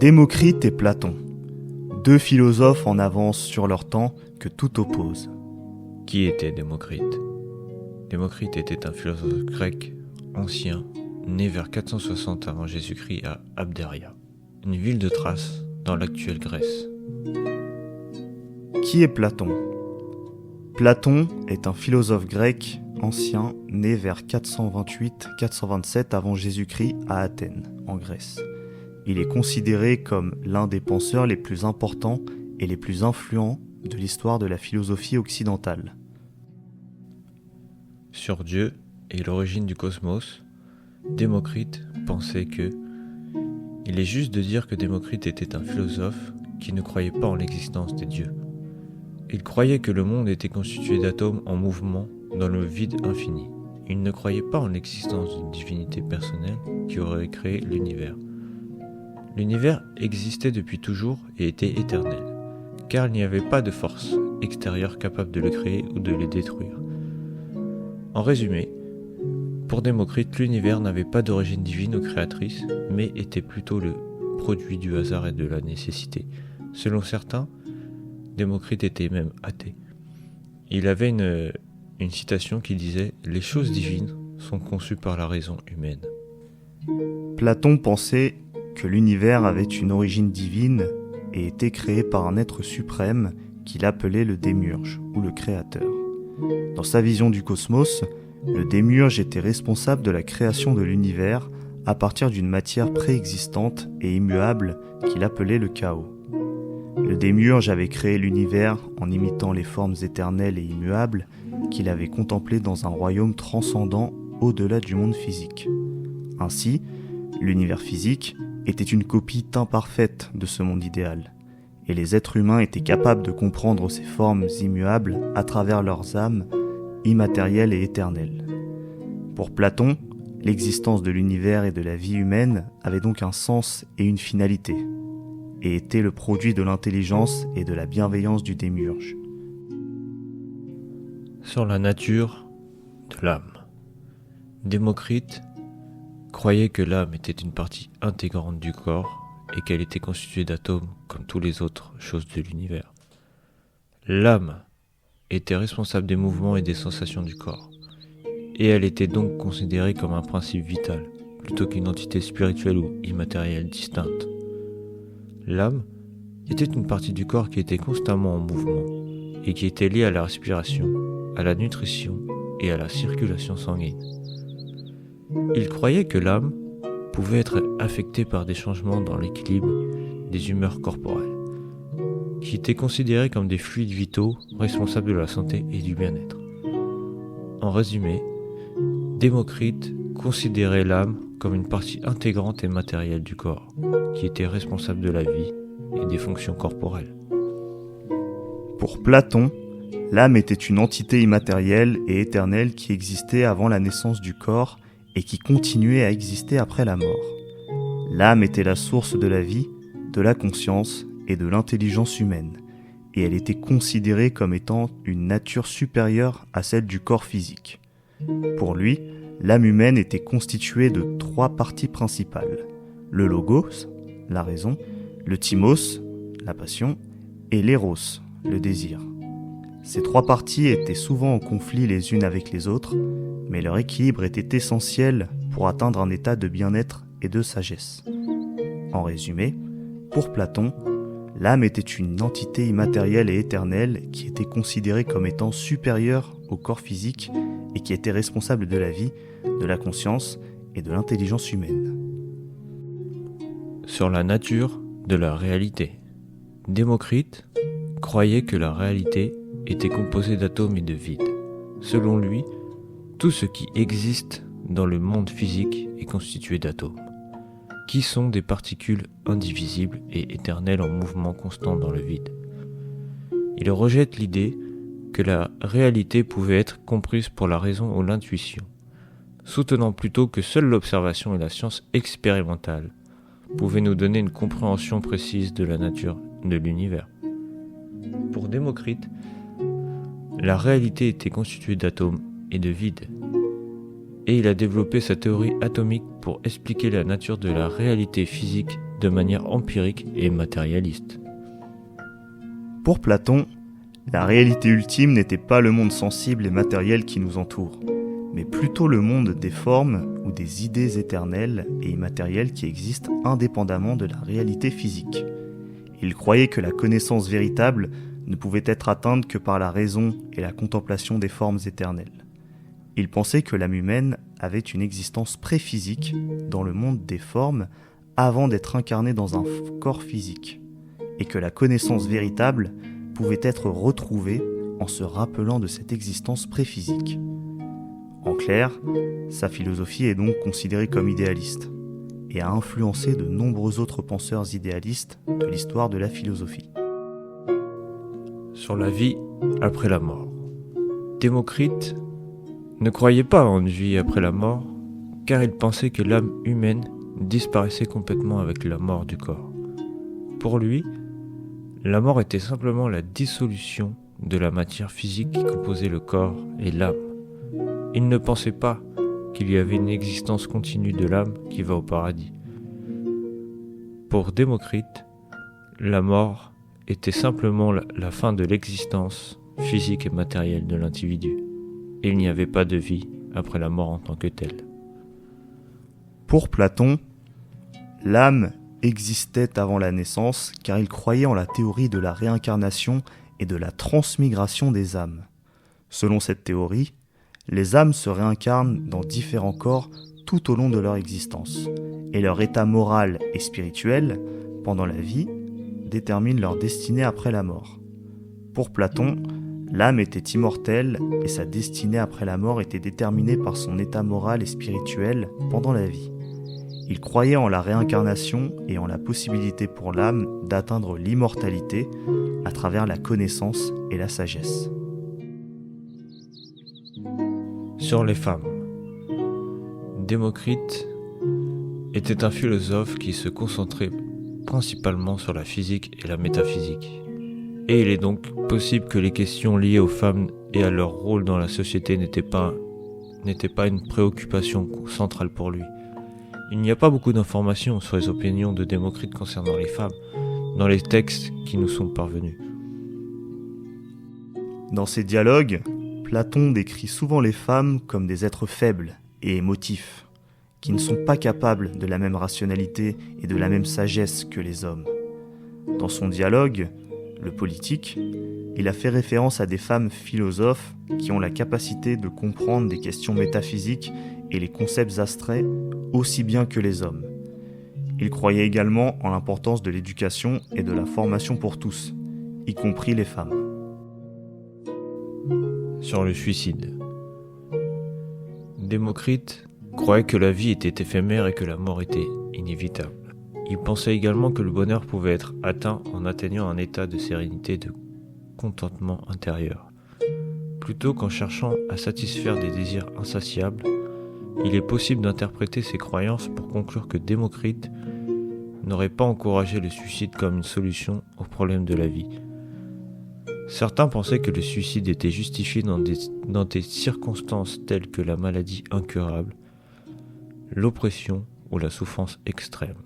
Démocrite et Platon, deux philosophes en avance sur leur temps que tout oppose. Qui était Démocrite ? Démocrite était un philosophe grec ancien, né vers 460 avant Jésus-Christ à Abdéria, une ville de Thrace dans l'actuelle Grèce. Qui est Platon ? Platon est un philosophe grec ancien, né vers 428-427 avant Jésus-Christ à Athènes, en Grèce. Il est considéré comme l'un des penseurs les plus importants et les plus influents de l'histoire de la philosophie occidentale. Sur Dieu et l'origine du cosmos, Démocrite pensait que il est juste de dire que Démocrite était un philosophe qui ne croyait pas en l'existence des dieux. Il croyait que le monde était constitué d'atomes en mouvement dans le vide infini. Il ne croyait pas en l'existence d'une divinité personnelle qui aurait créé l'univers. L'univers existait depuis toujours et était éternel, car il n'y avait pas de force extérieure capable de le créer ou de le détruire. En résumé, pour Démocrite, l'univers n'avait pas d'origine divine ou créatrice, mais était plutôt le produit du hasard et de la nécessité. Selon certains, Démocrite était même athée. Il avait une citation qui disait « Les choses divines sont conçues par la raison humaine ». Platon pensait que l'univers avait une origine divine et était créé par un être suprême qu'il appelait le démiurge ou le créateur. Dans sa vision du cosmos, le démiurge était responsable de la création de l'univers à partir d'une matière préexistante et immuable qu'il appelait le chaos. Le démiurge avait créé l'univers en imitant les formes éternelles et immuables qu'il avait contemplées dans un royaume transcendant au-delà du monde physique. Ainsi, l'univers physique était une copie imparfaite de ce monde idéal, et les êtres humains étaient capables de comprendre ces formes immuables à travers leurs âmes immatérielles et éternelles. Pour Platon, l'existence de l'univers et de la vie humaine avait donc un sens et une finalité, et était le produit de l'intelligence et de la bienveillance du démiurge. Sur la nature de l'âme, Démocrite croyait que l'âme était une partie intégrante du corps et qu'elle était constituée d'atomes comme toutes les autres choses de l'univers. L'âme était responsable des mouvements et des sensations du corps, et elle était donc considérée comme un principe vital, plutôt qu'une entité spirituelle ou immatérielle distincte. L'âme était une partie du corps qui était constamment en mouvement, et qui était liée à la respiration, à la nutrition et à la circulation sanguine. Il croyait que l'âme pouvait être affectée par des changements dans l'équilibre des humeurs corporelles, qui étaient considérés comme des fluides vitaux responsables de la santé et du bien-être. En résumé, Démocrite considérait l'âme comme une partie intégrante et matérielle du corps, qui était responsable de la vie et des fonctions corporelles. Pour Platon, l'âme était une entité immatérielle et éternelle qui existait avant la naissance du corps et qui continuait à exister après la mort. L'âme était la source de la vie, de la conscience et de l'intelligence humaine, et elle était considérée comme étant une nature supérieure à celle du corps physique. Pour lui, l'âme humaine était constituée de trois parties principales: le logos, la raison, le thymos, la passion, et l'éros, le désir. Ces trois parties étaient souvent en conflit les unes avec les autres, mais leur équilibre était essentiel pour atteindre un état de bien-être et de sagesse. En résumé, pour Platon, l'âme était une entité immatérielle et éternelle qui était considérée comme étant supérieure au corps physique et qui était responsable de la vie, de la conscience et de l'intelligence humaine. Sur la nature de la réalité, Démocrite croyait que la réalité était composée d'atomes et de vide. Selon lui, tout ce qui existe dans le monde physique est constitué d'atomes, qui sont des particules indivisibles et éternelles en mouvement constant dans le vide. Il rejette l'idée que la réalité pouvait être comprise pour la raison ou l'intuition, soutenant plutôt que seule l'observation et la science expérimentale pouvaient nous donner une compréhension précise de la nature de l'univers. Pour Démocrite, la réalité était constituée d'atomes et de vide, et il a développé sa théorie atomique pour expliquer la nature de la réalité physique de manière empirique et matérialiste. Pour Platon, la réalité ultime n'était pas le monde sensible et matériel qui nous entoure, mais plutôt le monde des formes ou des idées éternelles et immatérielles qui existent indépendamment de la réalité physique. Il croyait que la connaissance véritable ne pouvait être atteinte que par la raison et la contemplation des formes éternelles. Il pensait que l'âme humaine avait une existence pré-physique dans le monde des formes avant d'être incarnée dans un corps physique, et que la connaissance véritable pouvait être retrouvée en se rappelant de cette existence pré-physique. En clair, sa philosophie est donc considérée comme idéaliste, et a influencé de nombreux autres penseurs idéalistes de l'histoire de la philosophie. Sur la vie après la mort. Démocrite ne croyait pas en une vie après la mort, car il pensait que l'âme humaine disparaissait complètement avec la mort du corps. Pour lui, la mort était simplement la dissolution de la matière physique qui composait le corps et l'âme. Il ne pensait pas qu'il y avait une existence continue de l'âme qui va au paradis. Pour Démocrite, la mort était simplement la fin de l'existence physique et matérielle de l'individu. Et il n'y avait pas de vie après la mort en tant que telle. Pour Platon, l'âme existait avant la naissance car il croyait en la théorie de la réincarnation et de la transmigration des âmes. Selon cette théorie, les âmes se réincarnent dans différents corps tout au long de leur existence, et leur état moral et spirituel, pendant la vie, détermine leur destinée après la mort. Pour Platon, l'âme était immortelle et sa destinée après la mort était déterminée par son état moral et spirituel pendant la vie. Il croyait en la réincarnation et en la possibilité pour l'âme d'atteindre l'immortalité à travers la connaissance et la sagesse. Sur les femmes. Démocrite était un philosophe qui se concentrait principalement sur la physique et la métaphysique. Et il est donc possible que les questions liées aux femmes et à leur rôle dans la société n'étaient pas une préoccupation centrale pour lui. Il n'y a pas beaucoup d'informations sur les opinions de Démocrite concernant les femmes dans les textes qui nous sont parvenus. Dans ses dialogues, Platon décrit souvent les femmes comme des êtres faibles et émotifs, qui ne sont pas capables de la même rationalité et de la même sagesse que les hommes. Dans son dialogue, le politique, il a fait référence à des femmes philosophes qui ont la capacité de comprendre des questions métaphysiques et les concepts abstraits aussi bien que les hommes. Il croyait également en l'importance de l'éducation et de la formation pour tous, y compris les femmes. Sur le suicide. Démocrite croyait que la vie était éphémère et que la mort était inévitable. Il pensait également que le bonheur pouvait être atteint en atteignant un état de sérénité et de contentement intérieur. Plutôt qu'en cherchant à satisfaire des désirs insatiables, il est possible d'interpréter ces croyances pour conclure que Démocrite n'aurait pas encouragé le suicide comme une solution aux problèmes de la vie. Certains pensaient que le suicide était justifié dans des circonstances telles que la maladie incurable, l'oppression ou la souffrance extrême.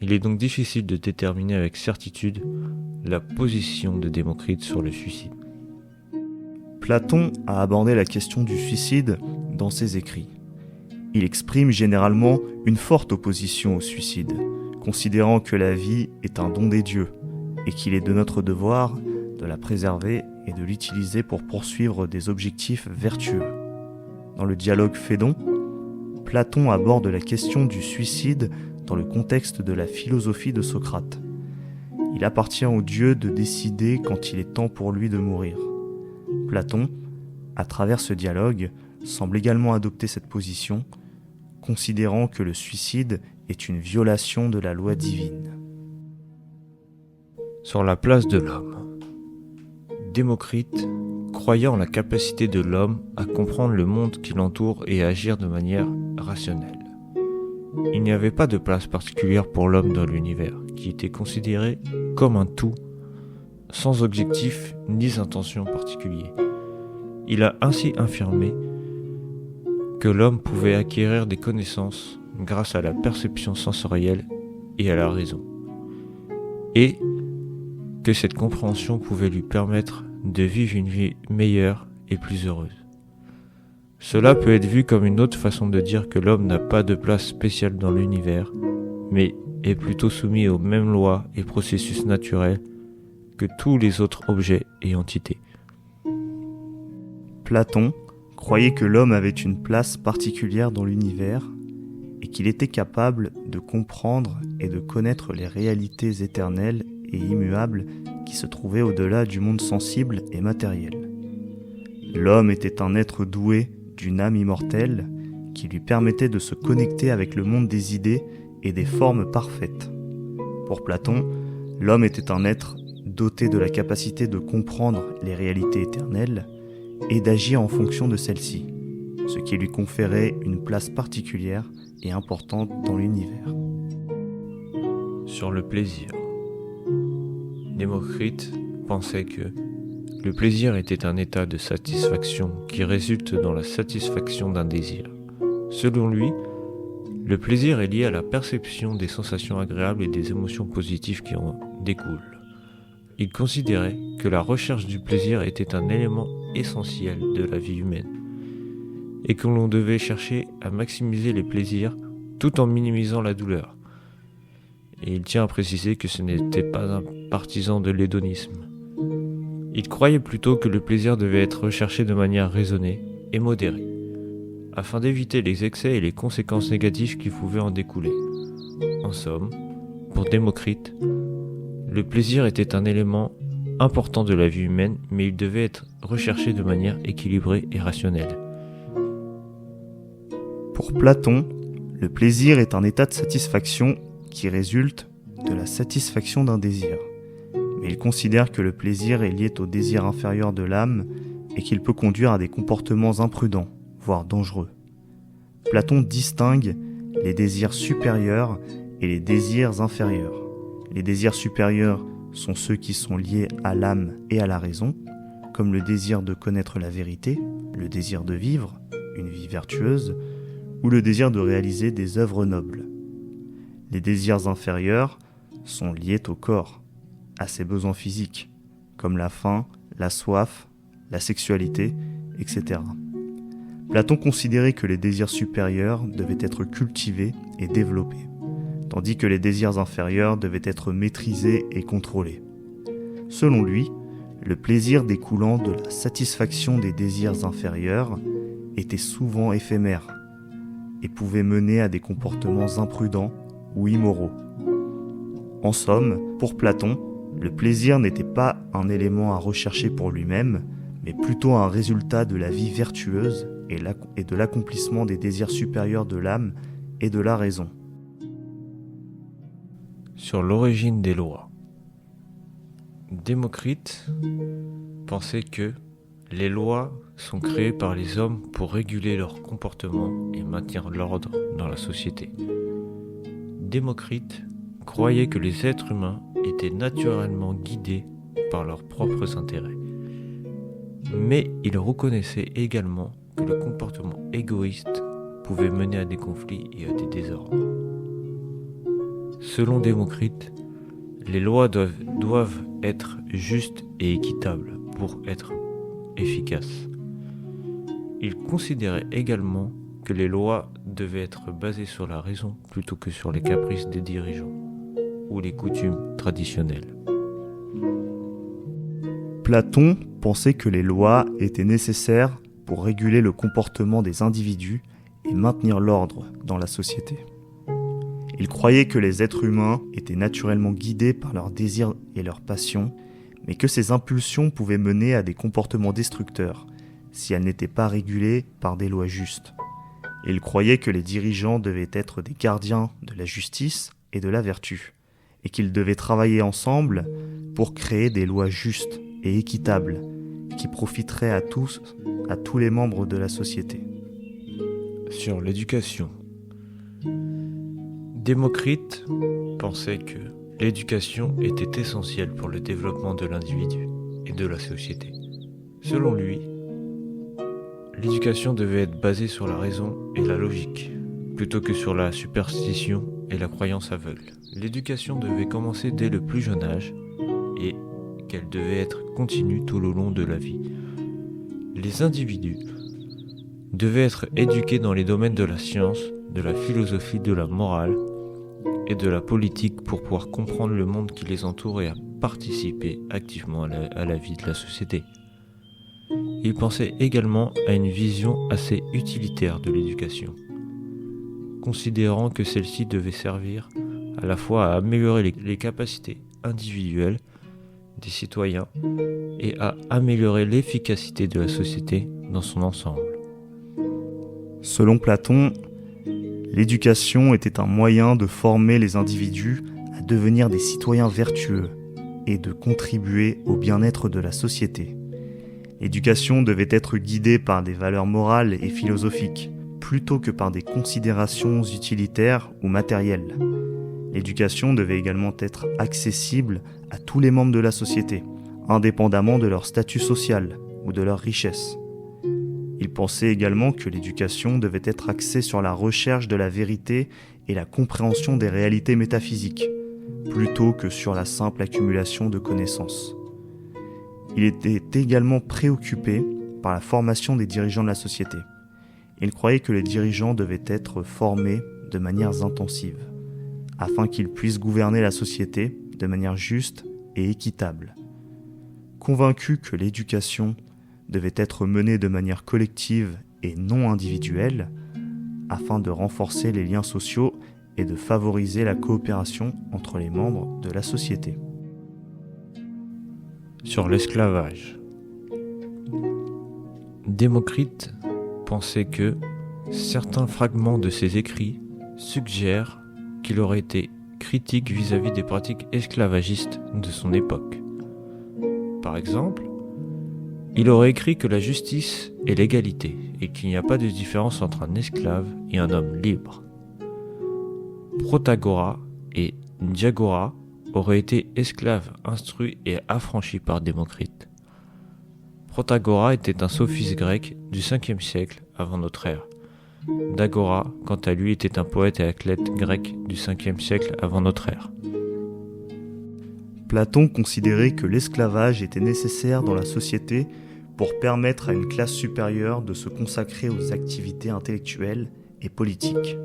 Il est donc difficile de déterminer avec certitude la position de Démocrite sur le suicide. Platon a abordé la question du suicide dans ses écrits. Il exprime généralement une forte opposition au suicide, considérant que la vie est un don des dieux et qu'il est de notre devoir de la préserver et de l'utiliser pour poursuivre des objectifs vertueux. Dans le dialogue Phédon, Platon aborde la question du suicide dans le contexte de la philosophie de Socrate. Il appartient au dieu de décider quand il est temps pour lui de mourir. Platon, à travers ce dialogue, semble également adopter cette position, considérant que le suicide est une violation de la loi divine. Sur la place de l'homme. Démocrite croyait en la capacité de l'homme à comprendre le monde qui l'entoure et à agir de manière rationnelle. Il n'y avait pas de place particulière pour l'homme dans l'univers, qui était considéré comme un tout, sans objectif ni intention particulier. Il a ainsi affirmé que l'homme pouvait acquérir des connaissances grâce à la perception sensorielle et à la raison, et que cette compréhension pouvait lui permettre de vivre une vie meilleure et plus heureuse. Cela peut être vu comme une autre façon de dire que l'homme n'a pas de place spéciale dans l'univers, mais est plutôt soumis aux mêmes lois et processus naturels que tous les autres objets et entités. Platon croyait que l'homme avait une place particulière dans l'univers et qu'il était capable de comprendre et de connaître les réalités éternelles et immuables qui se trouvaient au-delà du monde sensible et matériel. L'homme était un être doué d'une âme immortelle qui lui permettait de se connecter avec le monde des idées et des formes parfaites. Pour Platon, l'homme était un être doté de la capacité de comprendre les réalités éternelles et d'agir en fonction de celles-ci, ce qui lui conférait une place particulière et importante dans l'univers. Sur le plaisir, Démocrite pensait que le plaisir était un état de satisfaction qui résulte dans la satisfaction d'un désir. Selon lui, le plaisir est lié à la perception des sensations agréables et des émotions positives qui en découlent. Il considérait que la recherche du plaisir était un élément essentiel de la vie humaine et que l'on devait chercher à maximiser les plaisirs tout en minimisant la douleur. Et il tient à préciser que ce n'était pas un partisan de l'hédonisme. Il croyait plutôt que le plaisir devait être recherché de manière raisonnée et modérée, afin d'éviter les excès et les conséquences négatives qui pouvaient en découler. En somme, pour Démocrite, le plaisir était un élément important de la vie humaine, mais il devait être recherché de manière équilibrée et rationnelle. Pour Platon, le plaisir est un état de satisfaction qui résulte de la satisfaction d'un désir. Mais il considère que le plaisir est lié au désir inférieur de l'âme et qu'il peut conduire à des comportements imprudents, voire dangereux. Platon distingue les désirs supérieurs et les désirs inférieurs. Les désirs supérieurs sont ceux qui sont liés à l'âme et à la raison, comme le désir de connaître la vérité, le désir de vivre, une vie vertueuse, ou le désir de réaliser des œuvres nobles. Les désirs inférieurs sont liés au corps, à ses besoins physiques, comme la faim, la soif, la sexualité, etc. Platon considérait que les désirs supérieurs devaient être cultivés et développés, tandis que les désirs inférieurs devaient être maîtrisés et contrôlés. Selon lui, le plaisir découlant de la satisfaction des désirs inférieurs était souvent éphémère et pouvait mener à des comportements imprudents ou immoraux. En somme, pour Platon, le plaisir n'était pas un élément à rechercher pour lui-même, mais plutôt un résultat de la vie vertueuse et de l'accomplissement des désirs supérieurs de l'âme et de la raison. Sur l'origine des lois, Démocrite pensait que les lois sont créées par les hommes pour réguler leur comportement et maintenir l'ordre dans la société. Démocrite croyait que les êtres humains étaient naturellement guidés par leurs propres intérêts. Mais il reconnaissait également que le comportement égoïste pouvait mener à des conflits et à des désordres. Selon Démocrite, les lois doivent être justes et équitables pour être efficaces. Il considérait également que les lois devaient être basées sur la raison plutôt que sur les caprices des dirigeants ou les coutumes traditionnelles. Platon pensait que les lois étaient nécessaires pour réguler le comportement des individus et maintenir l'ordre dans la société. Il croyait que les êtres humains étaient naturellement guidés par leurs désirs et leurs passions, mais que ces impulsions pouvaient mener à des comportements destructeurs si elles n'étaient pas régulées par des lois justes. Et il croyait que les dirigeants devaient être des gardiens de la justice et de la vertu, et qu'ils devaient travailler ensemble pour créer des lois justes et équitables qui profiteraient à tous les membres de la société. Sur l'éducation, Démocrite pensait que l'éducation était essentielle pour le développement de l'individu et de la société. Selon lui, l'éducation devait être basée sur la raison et la logique, plutôt que sur la superstition et la croyance aveugle. L'éducation devait commencer dès le plus jeune âge et qu'elle devait être continue tout au long de la vie. Les individus devaient être éduqués dans les domaines de la science, de la philosophie, de la morale et de la politique pour pouvoir comprendre le monde qui les entoure et à participer activement à la vie de la société. Il pensait également à une vision assez utilitaire de l'éducation, considérant que celle-ci devait servir à la fois à améliorer les capacités individuelles des citoyens et à améliorer l'efficacité de la société dans son ensemble. Selon Platon, l'éducation était un moyen de former les individus à devenir des citoyens vertueux et de contribuer au bien-être de la société. L'éducation devait être guidée par des valeurs morales et philosophiques, plutôt que par des considérations utilitaires ou matérielles. L'éducation devait également être accessible à tous les membres de la société, indépendamment de leur statut social ou de leur richesse. Il pensait également que l'éducation devait être axée sur la recherche de la vérité et la compréhension des réalités métaphysiques, plutôt que sur la simple accumulation de connaissances. Il était également préoccupé par la formation des dirigeants de la société. Il croyait que les dirigeants devaient être formés de manière intensive, afin qu'ils puissent gouverner la société de manière juste et équitable. Convaincu que l'éducation devait être menée de manière collective et non individuelle, afin de renforcer les liens sociaux et de favoriser la coopération entre les membres de la société. Sur l'esclavage. Démocrite pensait que certains fragments de ses écrits suggèrent qu'il aurait été critique vis-à-vis des pratiques esclavagistes de son époque. Par exemple, il aurait écrit que la justice est l'égalité et qu'il n'y a pas de différence entre un esclave et un homme libre. Protagora et Diagora auraient été esclaves instruits et affranchis par Démocrite. Protagora était un sophiste grec du 5e siècle avant notre ère. Dagora, quant à lui, était un poète et athlète grec du 5e siècle avant notre ère. Platon considérait que l'esclavage était nécessaire dans la société pour permettre à une classe supérieure de se consacrer aux activités intellectuelles et politiques.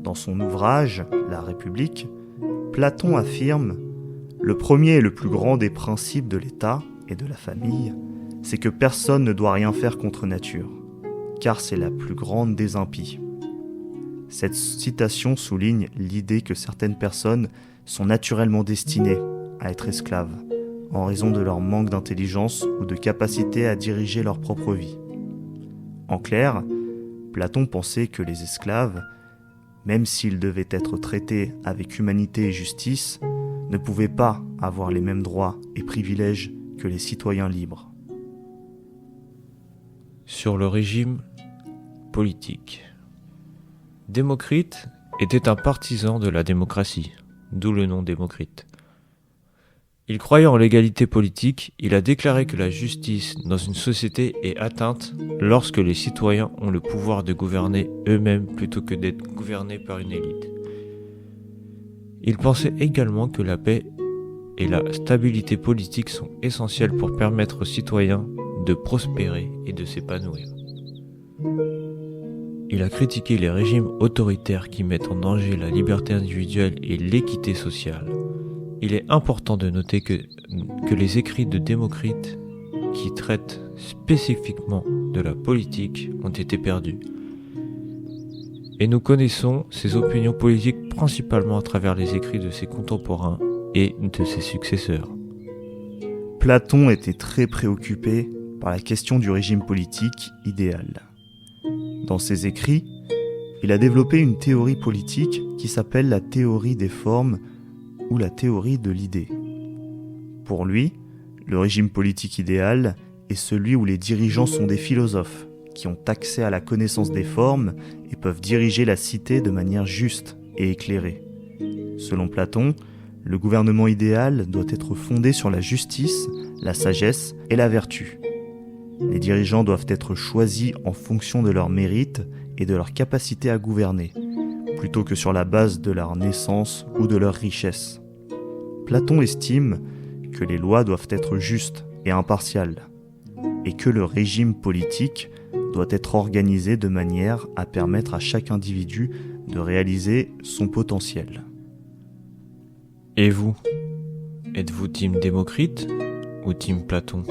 Dans son ouvrage « La République », Platon affirme « Le premier et le plus grand des principes de l'État et de la famille, c'est que personne ne doit rien faire contre nature, car c'est la plus grande des impies. » Cette citation souligne l'idée que certaines personnes sont naturellement destinées à être esclaves, en raison de leur manque d'intelligence ou de capacité à diriger leur propre vie. En clair, Platon pensait que les esclaves, même s'ils devaient être traités avec humanité et justice, ne pouvaient pas avoir les mêmes droits et privilèges que les citoyens libres. Sur le régime politique. Démocrite était un partisan de la démocratie, d'où le nom Démocrite. Il croyait en l'égalité politique, il a déclaré que la justice dans une société est atteinte lorsque les citoyens ont le pouvoir de gouverner eux-mêmes plutôt que d'être gouvernés par une élite. Il pensait également que la paix et la stabilité politique sont essentielles pour permettre aux citoyens de prospérer et de s'épanouir. Il a critiqué les régimes autoritaires qui mettent en danger la liberté individuelle et l'équité sociale. Il est important de noter que les écrits de Démocrite, qui traitent spécifiquement de la politique, ont été perdus. Et nous connaissons ses opinions politiques principalement à travers les écrits de ses contemporains et de ses successeurs. Platon était très préoccupé par la question du régime politique idéal. Dans ses écrits, il a développé une théorie politique qui s'appelle la théorie des formes ou la théorie de l'idée. Pour lui, le régime politique idéal est celui où les dirigeants sont des philosophes qui ont accès à la connaissance des formes et peuvent diriger la cité de manière juste et éclairée. Selon Platon, le gouvernement idéal doit être fondé sur la justice, la sagesse et la vertu. Les dirigeants doivent être choisis en fonction de leur mérite et de leur capacité à gouverner, plutôt que sur la base de leur naissance ou de leur richesse. Platon estime que les lois doivent être justes et impartiales, et que le régime politique doit être organisé de manière à permettre à chaque individu de réaliser son potentiel. Et vous, êtes-vous team Démocrite ou team Platon ?